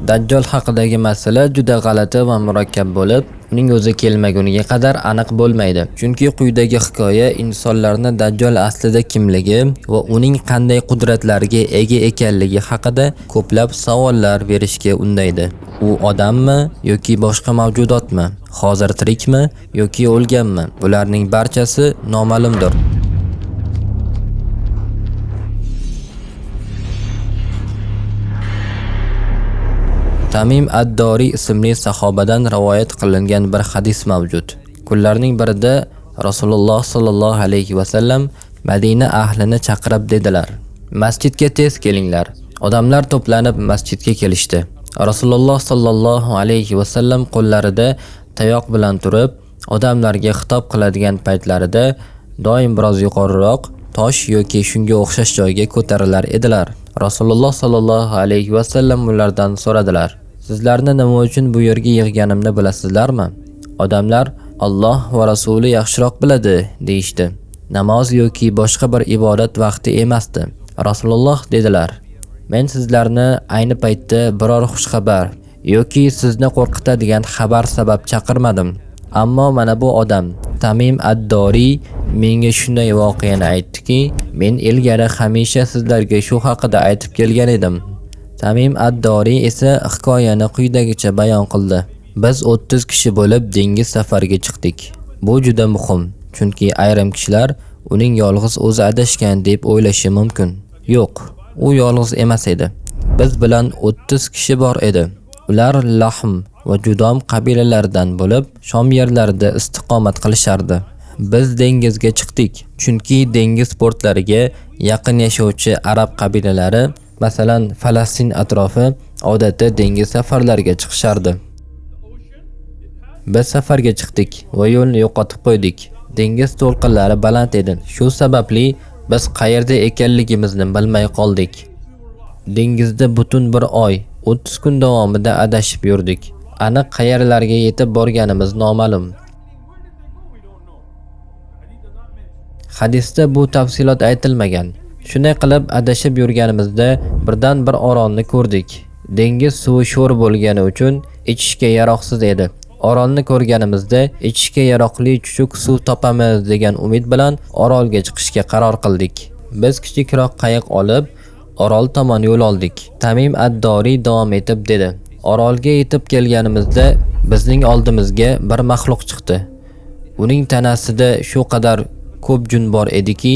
Dajjal haqidagi masala juda g'alati va murakkab bo'lib, uning o'zi kelmaguniga qadar aniq bo'lmaydi. Chunki quyidagi hikoya insonlarni Dajjal aslida kimligi va uning qanday qudratlarga ega ekanligi haqida ko'plab savollar berishga undaydi. U odammi yoki boshqa mavjudotmi? Hozir tirikmi yoki o'lganmi? Bularning barchasi noma'lumdir. Tamim ad-Dori ismli sahobadan rivoyat qilingan bir hadis mavjud. Kunlarning birida Rasululloh sallallohu alayhi va sallam Madina ahlini chaqirib dedilar: "Masjidga tez kelinglar." Odamlar to'planib masjidga kelishdi. Rasululloh sallallohu alayhi va sallam qo'llarida tayoq bilan turib, odamlarga xitob qiladigan paytlarida doim biroz yuqoriroq tosh yoki shunga o'xshash joyga ko'tarilar edilar. Rasululloh sallallohu alayhi va sallam ulardan so'radilar: "Sizlarni nima uchun bu yerga yig'ganimni bilasizlarmi?" Odamlar Alloh va Rasuli yaxshiroq biladi deyishdi. Namoz yoki boshqa bir ibodat vaqti emasdi. Rasululloh dedilar: "Men sizlarni ayni paytda biror xushxabar yoki sizni qo'rqitadigan xabar sabab chaqirmadim. Ammo mana bu odam Tamim ad-Dori menga shunday voqeani aytdiki, men ilgari hamisha sizlarga shu haqida aytib kelgan edim." Tamim ad-Dori esa hikoyani quyidagicha bayon qildi: "Biz 30 kishi bo'lib dengiz safariga chiqdik. Bu juda muhim, chunki ayrim kishilar uning yolg'iz o'zi adashgan deb o'ylashi mumkin. Yo'q, u yolg'iz emas edi. Biz bilan 30 kishi bor edi. Ular Lahm va Judom qabilalaridan bo'lib, Shom yerlarida istiqomat qilishardi. Biz dengizga chiqdik, chunki dengiz portlariga yaqin yashovchi arab qabilalari, masalan, Falastin atrofi odatda dengiz safarlariga chiqishardi. Biz safarga chiqdik va yo'lni yo'qotib qo'ydik. Dengiz to'lqinlari baland edi. Shu sababli biz qayerda ekanligimizni bilmay qoldik. Dengizda butun bir oy, 30 kun davomida adashib yurdik. Aniq qayerlarga yetib borganimiz noma'lum." Hadisda bu tafsilot aytilmagan. Shunday qilib adashib yurganimizda birdan bir orolni ko'rdik. Dengiz suvi sho'r bo'lgani uchun ichishga yaroqsiz edi. Orolni ko'rganimizda ichishga yaroqli chuchuk suv topamiz degan umid bilan orolga chiqishga qaror qildik. Biz kichikroq qayiq olib orol tomon yo'l oldik. Tamim ad-Dori davom etib dedi: "Orolga yetib kelganimizda bizning oldimizga bir maxluq chiqdi. Uning tanasida shu qadar ko'p jun bor ediki,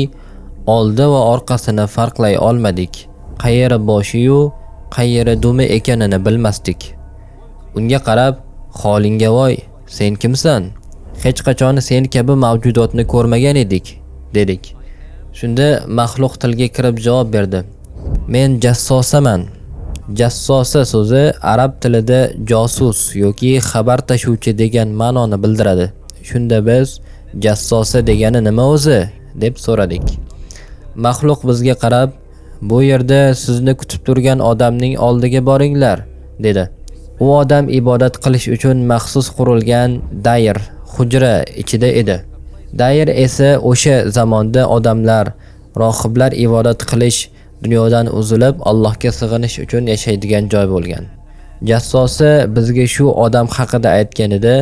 oldi va orqasini farqlay olmadik. Qayeri boshi-yu, qayeri dumi ekanini bilmasdik. Unga qarab, "Holingga voy, sen kimsan? Hech qachon sen kabi mavjudotni ko'rmagan edik", dedik. Shunda maxluq tilga kirib javob berdi: "Men jassosaman." Jassosa so'zi arab tilida josus yoki xabar tashuvchi degan ma'noni bildiradi. Shunda biz jassosa degani nima o'zi deb so'radik. Maxluq bizga qarab, "Bu yerda sizni kutib turgan odamning oldiga boringlar", dedi. U odam ibodat qilish uchun maxsus qurilgan dayr, hujra ichida edi. Dayr esa o'sha zamonda odamlar, rohiblar ibodat qilish, dunyodan uzilib Allohga sig'inish uchun yashaydigan joy bo'lgan. Jassosa bizga shu odam haqida aytganida,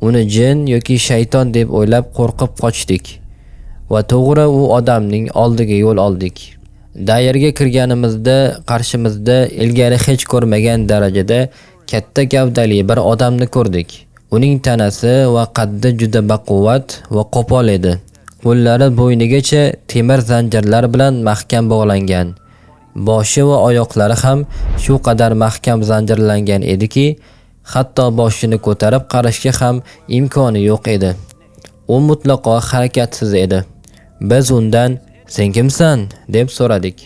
uni jin yoki shayton deb o'ylab qo'rqib qochdik va to'g'ri u odamning oldiga yo'l oldik. Dayrga kirganimizda qarshimizda ilgari hech ko'rmagan darajada katta gavdali bir odamni ko'rdik. Uning tanasi va qaddi juda baquvvat va qo'pol edi. Qo'llari bo'ynigacha temir zanjirlar bilan mahkam bog'langan. Boshi va oyoqlari ham shu qadar mahkam zanjirlangan ediki, hatto boshini ko'tarib qarashga ham imkoni yo'q edi. U mutlaqo harakatsiz edi. Biz undan "Sen kimsan?" deb so'radik.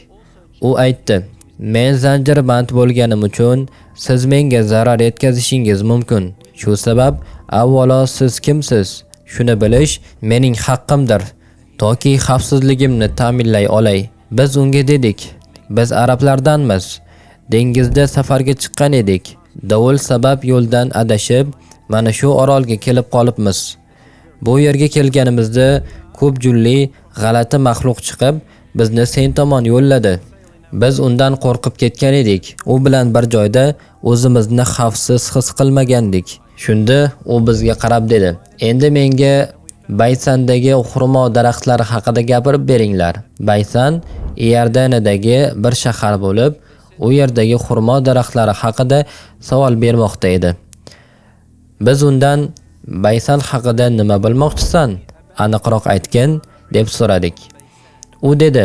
U aytdi: "Men zanjirband bo'lganim uchun siz menga zarar yetkazishingiz mumkin. Shu sabab avvalo siz kimsiz? Shuni bilish mening haqqimdir, toki xavfsizligimni ta'minlay olay." Biz unga dedik: "Biz arablardanmiz. Dengizda safarga chiqqan edik. Davul sabab yo'ldan adashib, mana shu orolga kelib qolibmiz. Bu yerga kelganimizda ko'p julli, g'alati maxluq chiqib, bizni sen tomon yo'lladi. Biz undan qo'rqib ketgan edik. U bilan bir joyda o'zimizni xavfsiz his qilmagandik. Shunda u bizga qarab dedi: "Endi menga Baysandagi xurmo daraxtlari haqida gapirib beringlar." Baysan Iordaniyadagi bir shahar bo'lib, u yerdagi xurmo daraxtlari haqida savol bermoqda edi. Biz undan Baysan haqida nima bilmoqchisan? Aniqroq aytgin, deb so'radik. U dedi: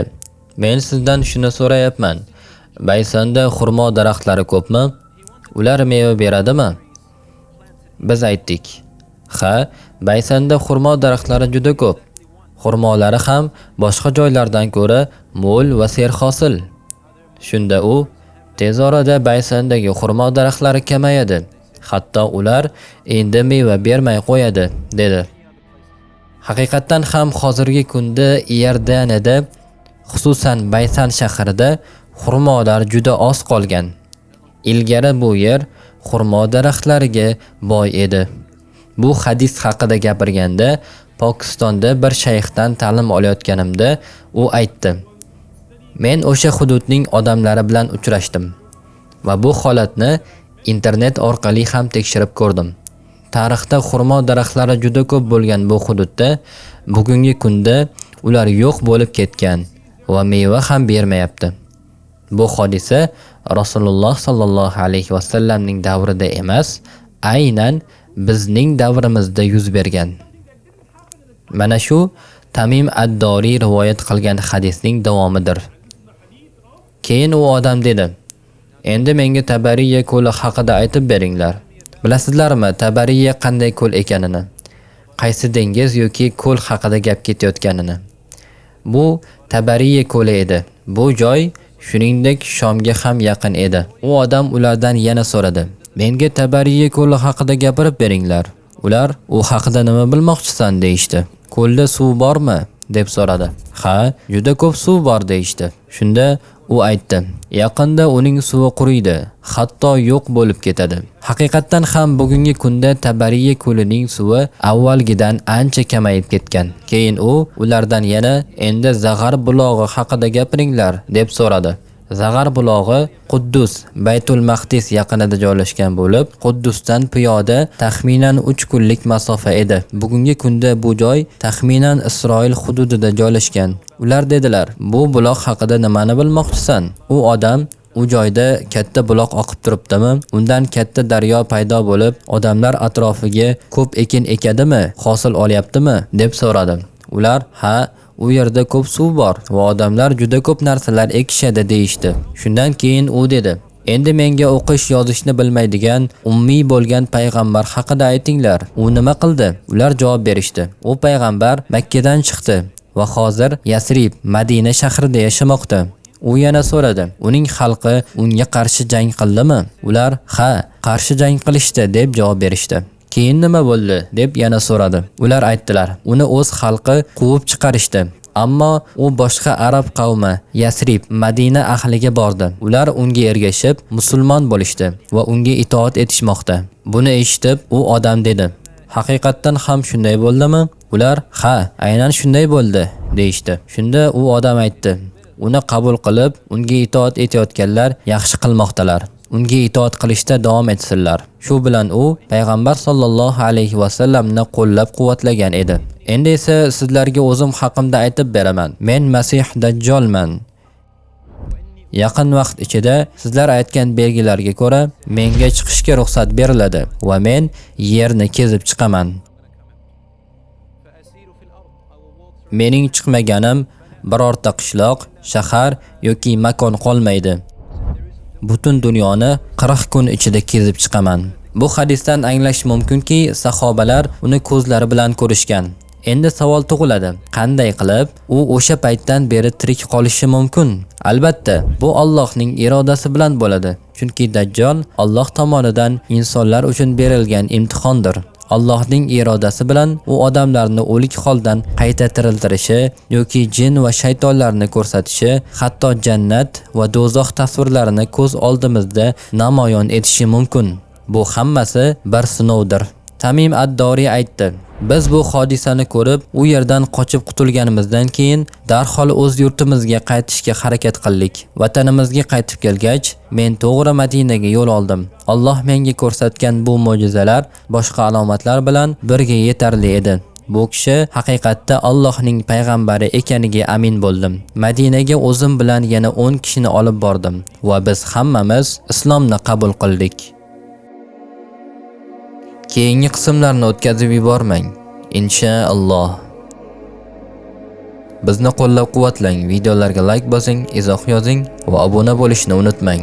"Men sizdan shuni so'rayapman. Baysanda xurmo daraxtlari ko'pmi? Ular meva beradimi?" Biz aytdik: "Ha, Baysanda xurmo daraxtlari juda ko'p. Xurmolari ham boshqa joylardan ko'ra mo'l va serhosil." Shunda u: "Tez orada Baysandagi xurmo daraxtlari kamayadi. Hatto ular endi meva bermay qo'yadi", dedi. Haqiqatan ham hozirgi kunda Iordaniyada, xususan Baysan shahrida xurmolar juda oz qolgan. Ilgari bu yer xurmo daraxtlariga boy edi. Bu hadis haqida gapirganda Pokistonda bir shayxdan ta'lim olayotganimda u aytdi: "Men o'sha hududning odamlari bilan uchrashdim va bu holatni internet orqali ham tekshirib ko'rdim. Tarixda xurmo daraxtlari juda ko'p bo'lgan bu hududda bugungi kunda ular yo'q bo'lib ketgan va meva ham bermayapti." Bu hodisa Rasululloh sallallohu alayhi va sallamning davrida emas, aynan bizning davrimizda yuz bergan. Mana shu Tamim ad-Doriy rivoyat qilgan hadisning davomidir. Keyin u odam dedi: "Endi menga Tabariya ko'li haqida aytib beringlar. Bilasizlarmi Tabariya qanday ko'l ekanini? Qaysi dengiz yoki ko'l haqida gap ketayotganini?" Bu Tabariya ko'li edi. Bu joy shuningdek Shomga ham yaqin edi. U odam ulardan yana so'radi: "Menga Tabariya ko'li haqida gapirib beringlar. Ular u haqida nima bilmoqchisan?" deyishdi. "Ko'lda suv bormi?" deb so'radi. "Ha, juda ko'p suv bor" deyishdi. Shunda u aytdi: "Yaqinda uning suvi quriydi, hatto yo'q bo'lib ketadi." Haqiqatan ham bugungi kunda Tabariya ko'lining suvi avvalgidan ancha kamayib ketgan. Keyin u ulardan yana "Endi Zag'ar bulog'i haqida gapiringlar" deb so'radi. Zag'ar bulog'i Quddus, Baytul Maqdis yaqinida joylashgan bo'lib, Quddusdan piyoda taxminan 3 kunlik masofa edi. Bugungi kunda bu joy taxminan Isroil hududida joylashgan. Ular dedilar: "Bu buloq haqida nimani bilmoqchisan?" U odam: "U joyda katta buloq oqib turibdimi? Undan katta daryo paydo bo'lib, odamlar atrofiga ko'p ekin ekadimi? Hosil olyaptimi?" deb so'radi. Ular: "Ha, u yerda ko'p suv bor va odamlar juda ko'p narsalar ekishadi" deyishdi. Shundan keyin u dedi: "Endi menga o'qish yozishni bilmaydigan, ummiy bo'lgan payg'ambar haqida aytinglar. U nima qildi?" Ular javob berishdi: "U payg'ambar Makkadan chiqdi va hozir Yasrib, Madina shahrida yashamoqda." U yana so'radi: "Uning xalqi unga qarshi jang qildimi?" Ular: "Ha, qarshi jang qilishdi" deb javob berishdi. "Keyin nima bo'ldi?" deb yana so'radi. Ular aytdilar: "Uni o'z xalqi quvib chiqarishdi. Ammo u boshqa arab qavmi Yasrib, Madina ahliga bordi. Ular unga ergashib musulmon bo'lishdi va unga itoat etishmoqda." Buni eshitib u odam dedi: "Haqiqatan ham shunday bo'ldimi?" Ular: "Ha, aynan shunday bo'ldi" deyishdi. Shunda u odam aytdi: "Uni qabul qilib, unga itoat etayotganlar yaxshi qilmoqdalar. Unga itoat qilishda davom etsinlar." Shu bilan u payg'ambar sollallohu alayhi va sallamni qo'llab-quvvatlagan edi. Endi esa sizlarga o'zim haqimda aytib beraman. Men Masih Dajjolman. Yaqin vaqt ichida sizlar aytgan belgilarga ko'ra menga chiqishga ruxsat beriladi va men yerni kezib chiqaman. Mening chiqmaganim birorta qishloq, shahar yoki makon qolmaydi. Butun dunyoni 40 kun ichida kezib chiqaman. Bu hadisdan anglash mumkinki, sahobalar uni ko'zlari bilan ko'rishgan. Endi savol tug'iladi: qanday qilib u o'sha paytdan beri tirik qolishi mumkin? Albatta, bu Allohning irodasi bilan bo'ladi. Chunki Dajjal Alloh tomonidan insonlar uchun berilgan imtihondir. Allohning irodasi bilan u odamlarni o'lik holdan qayta tiriltirishi yoki jin va shaytonlarni ko'rsatishi, hatto jannat va do'zax tasvirlarini ko'z oldimizda namoyon etishi mumkin. Bu hammasi bir sinovdir. Tamim ad-Doriy aytdi: Biz bu hodisani ko'rib, u yerdan qochib qutulganimizdan keyin darhol o'z yurtimizga qaytishga harakat qildik. Vatanimizga qaytib kelgach, men to'g'ri Madinaga yo'l oldim. Alloh menga ko'rsatgan bu mo'jizalar boshqa alomatlar bilan birga yetarli edi. Bu kishi haqiqatda Allohning payg'ambari ekaniga amin bo'ldim. Madinaga o'zim bilan yana 10 kishini olib bordim va biz hammamiz islomni qabul qildik. Keyingi qismlarni o'tkazib yubormang, inshaalloh. Bizni qo'llab-quvvatlang, videolarga like bosing, izoh yozing va obuna bo'lishni unutmang.